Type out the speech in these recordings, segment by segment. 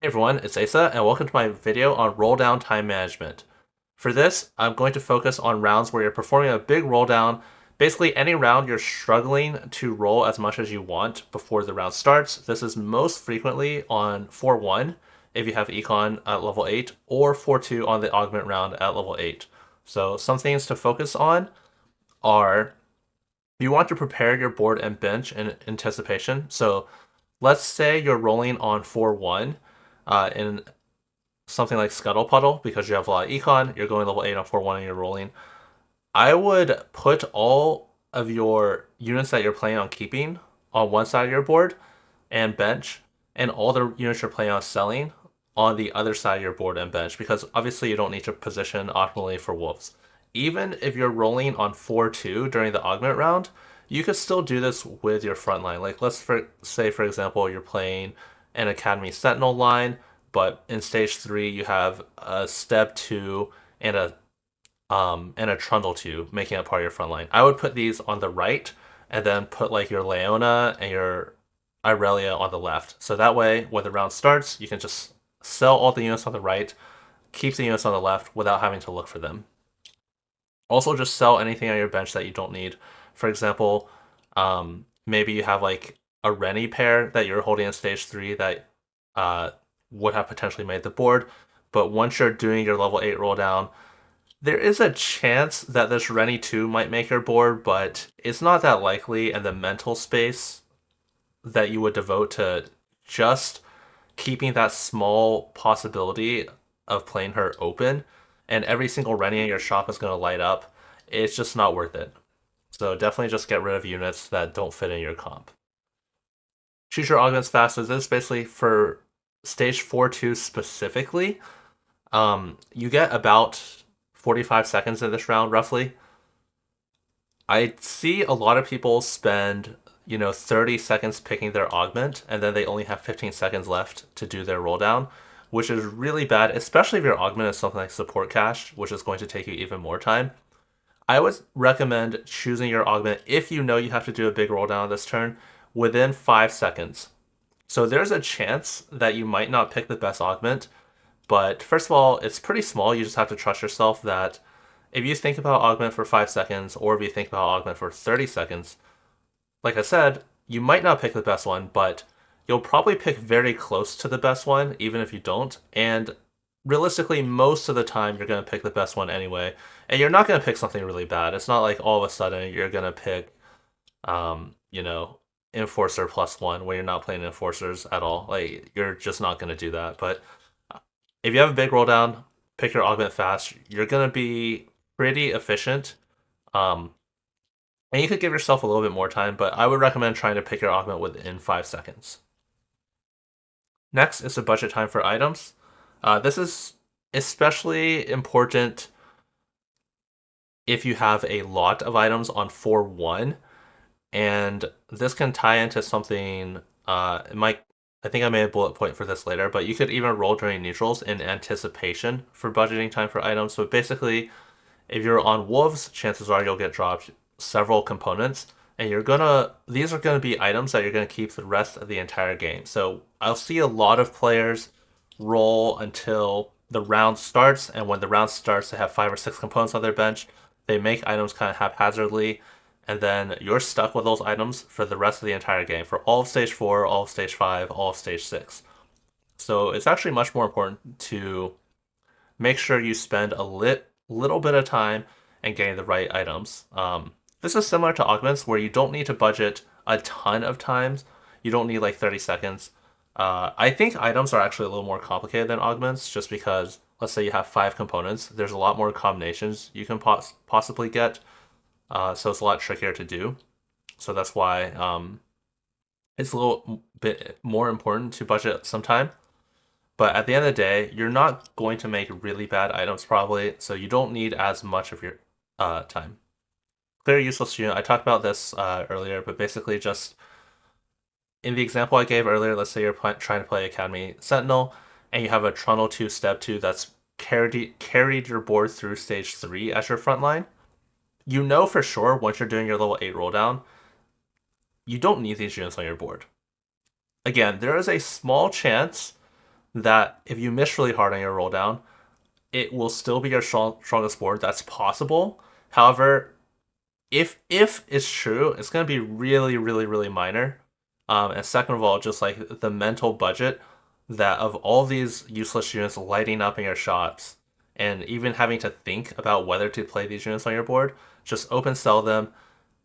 Hey everyone, it's Asa, and welcome to my video on roll down time management. For this, I'm going to focus on rounds where you're performing a big roll down. Basically, any round you're struggling to roll as much as you want before the round starts. This is most frequently on 4-1 if you have econ at level 8, or 4-2 on the augment round at level 8. So, some things to focus on are you want to prepare your board and bench in anticipation. So, let's say you're rolling on 4-1 in something like Scuttle Puddle because you have a lot of econ, you're going level 8 on 4-1 and you're rolling. I would put all of your units that you're planning on keeping on one side of your board and bench, and all the units you're planning on selling on the other side of your board and bench because obviously you don't need to position optimally for wolves. Even if you're rolling on 4-2 during the augment round, you could still do this with your front line. Like say for example you're playing an Academy Sentinel line, but in stage 3 you have a Step 2 and a Trundle 2 making it part of your front line. I would put these on the right and then put like your Leona and your Irelia on the left. So that way, when the round starts, you can just sell all the units on the right, keep the units on the left without having to look for them. Also, just sell anything on your bench that you don't need. For example, maybe you have like a Rennie pair that you're holding in stage 3 that uh, would have potentially made the board, but once you're doing your level 8 roll down, there is a chance that this Rennie 2 might make your board, but it's not that likely, and the mental space that you would devote to just keeping that small possibility of playing her open, and every single Rennie in your shop is going to light up, it's just not worth it. So definitely just get rid of units that don't fit in your comp. Choose your augments fast. So this is basically for stage 4-2 specifically. You get about 45 seconds in this round, roughly. I see a lot of people spend, 30 seconds picking their augment, and then they only have 15 seconds left to do their roll down, which is really bad, especially if your augment is something like support cache, which is going to take you even more time. I would recommend choosing your augment if you know you have to do a big roll down this turn within 5 seconds. So there's a chance that you might not pick the best augment, but first of all, it's pretty small. You just have to trust yourself that if you think about augment for 5 seconds, or if you think about augment for 30 seconds, like I said, you might not pick the best one, but you'll probably pick very close to the best one, even if you don't. And realistically, most of the time, you're going to pick the best one anyway. And you're not going to pick something really bad. It's not like all of a sudden you're going to pick, um, you know, Enforcer +1 when you're not playing Enforcers at all. Like, you're just not going to do that. But if you have a big roll down, pick your augment fast. You're going to be pretty efficient. Um, and you could give yourself a little bit more time, but I would recommend trying to pick your augment within 5 seconds. Next is the budget time for items. This is especially important if you have a lot of items on 4-1, and this can tie into something. It might. I think I made a bullet point for this later, but you could even roll during neutrals in anticipation for budgeting time for items. So basically, if you're on wolves, chances are you'll get dropped several components, and these are gonna be items that you're gonna keep the rest of the entire game. So I'll see a lot of players roll until the round starts, and when the round starts, they have 5 or 6 components on their bench. They make items kind of haphazardly, and then you're stuck with those items for the rest of the entire game, for all of stage 4, all of stage 5, all of stage 6. So it's actually much more important to make sure you spend a little bit of time and getting the right items. This is similar to augments where you don't need to budget a ton of times. You don't need like 30 seconds. I think items are actually a little more complicated than augments just because, let's say you have 5 components, there's a lot more combinations you can possibly get. So it's a lot trickier to do. So that's why it's a little bit more important to budget some time. But at the end of the day, you're not going to make really bad items probably, so you don't need as much of your time. Clear useless unit. I talked about this earlier, but basically just in the example I gave earlier, let's say you're trying to play Academy Sentinel, and you have a Trundle 2 Step 2 that's carried your board through stage 3 as your front line. You know for sure once you're doing your level 8 roll down, you don't need these units on your board. Again, there is a small chance that if you miss really hard on your roll down, it will still be your strongest board. That's possible. However, if it's true, it's going to be really, really, really minor. And second of all, just like the mental budget that of all these useless units lighting up in your shops, and even having to think about whether to play these units on your board, just open sell them.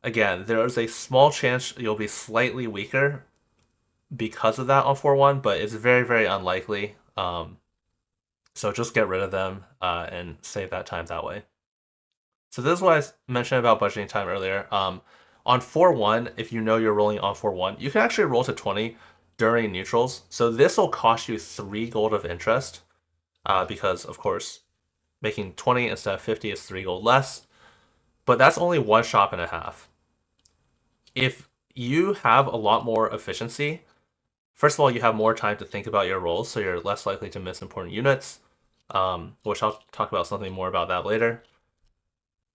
Again, there is a small chance you'll be slightly weaker because of that on 4-1, but it's very, very unlikely. So just get rid of them and save that time that way. So this is what I mentioned about budgeting time earlier. On 4-1, if you know you're rolling on 4-1, you can actually roll to 20 during neutrals. So this will cost you 3 gold of interest because, of course, making 20 instead of 50 is 3 gold less. But that's only one shop and a half. If you have a lot more efficiency, first of all, you have more time to think about your rolls, so you're less likely to miss important units, which I'll talk about something more about that later.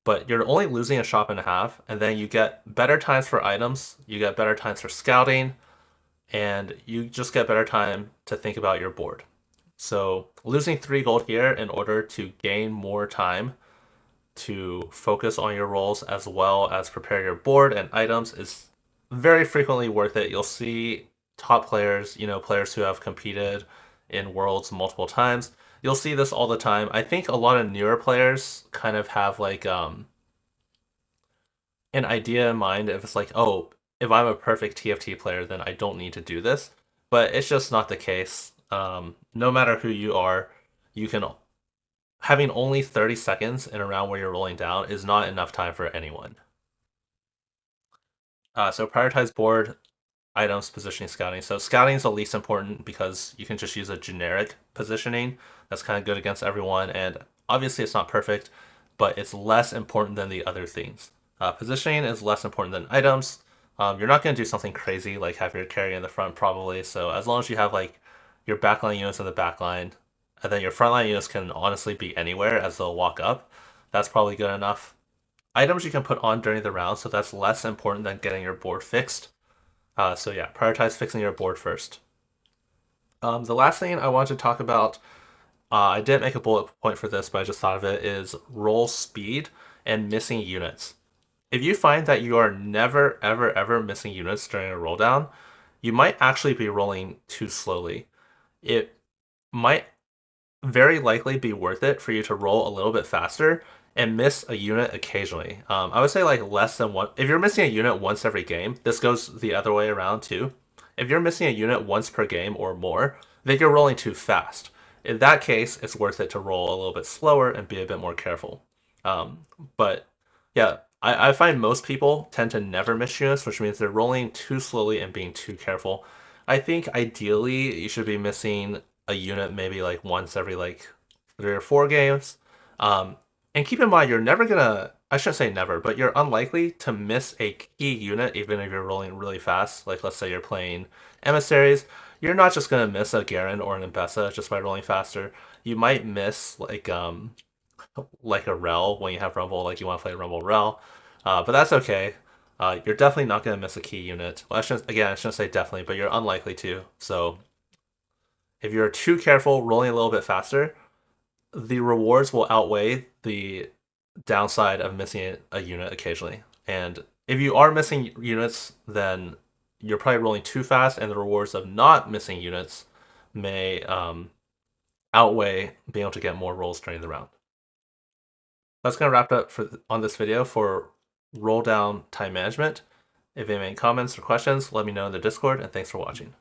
But you're only losing a shop and a half, and then you get better times for items, you get better times for scouting, and you just get better time to think about your board. So losing 3 gold here in order to gain more time to focus on your rolls as well as prepare your board and items is very frequently worth it. You'll see top players, players who have competed in worlds multiple times. You'll see this all the time. I think a lot of newer players kind of have like an idea in mind if it's like, oh, if I'm a perfect TFT player, then I don't need to do this. But it's just not the case. No matter who you are, you can having only 30 seconds in a round where you're rolling down is not enough time for anyone. So prioritize board, items, positioning, scouting. So scouting is the least important because you can just use a generic positioning that's kind of good against everyone. And obviously it's not perfect, but it's less important than the other things. Positioning is less important than items. You're not going to do something crazy like have your carry in the front probably. So as long as you have like your backline units in the backline, and then your frontline units can honestly be anywhere as they'll walk up, that's probably good enough. Items you can put on during the round, so that's less important than getting your board fixed. So yeah, prioritize fixing your board first. The last thing I want to talk about, I didn't make a bullet point for this, but I just thought of it, is roll speed and missing units. If you find that you are never, ever, ever missing units during a roll down, you might actually be rolling too slowly. It might very likely be worth it for you to roll a little bit faster and miss a unit occasionally. I would say like less than one. If you're missing a unit once every game, this goes the other way around too. If you're missing a unit once per game or more, then you're rolling too fast. In that case, it's worth it to roll a little bit slower and be a bit more careful. But yeah, I find most people tend to never miss units, which means they're rolling too slowly and being too careful. I think ideally you should be missing a unit maybe like once every like 3 or 4 games. And keep in mind, you're never gonna, I shouldn't say never, but you're unlikely to miss a key unit even if you're rolling really fast. Like let's say you're playing emissaries, you're not just gonna miss a Garen or an Aesah just by rolling faster. You might miss like a Rel when you have Rumble, like you want to play Rumble Rel, but that's okay. You're definitely not gonna miss a key unit. Well, I shouldn't say definitely, but you're unlikely to. So if you're too careful, rolling a little bit faster, the rewards will outweigh the downside of missing a unit occasionally. And if you are missing units, then you're probably rolling too fast, and the rewards of not missing units may outweigh being able to get more rolls during the round. That's going to wrap it up on this video for roll down time management. If you have any comments or questions, let me know in the Discord, and thanks for watching.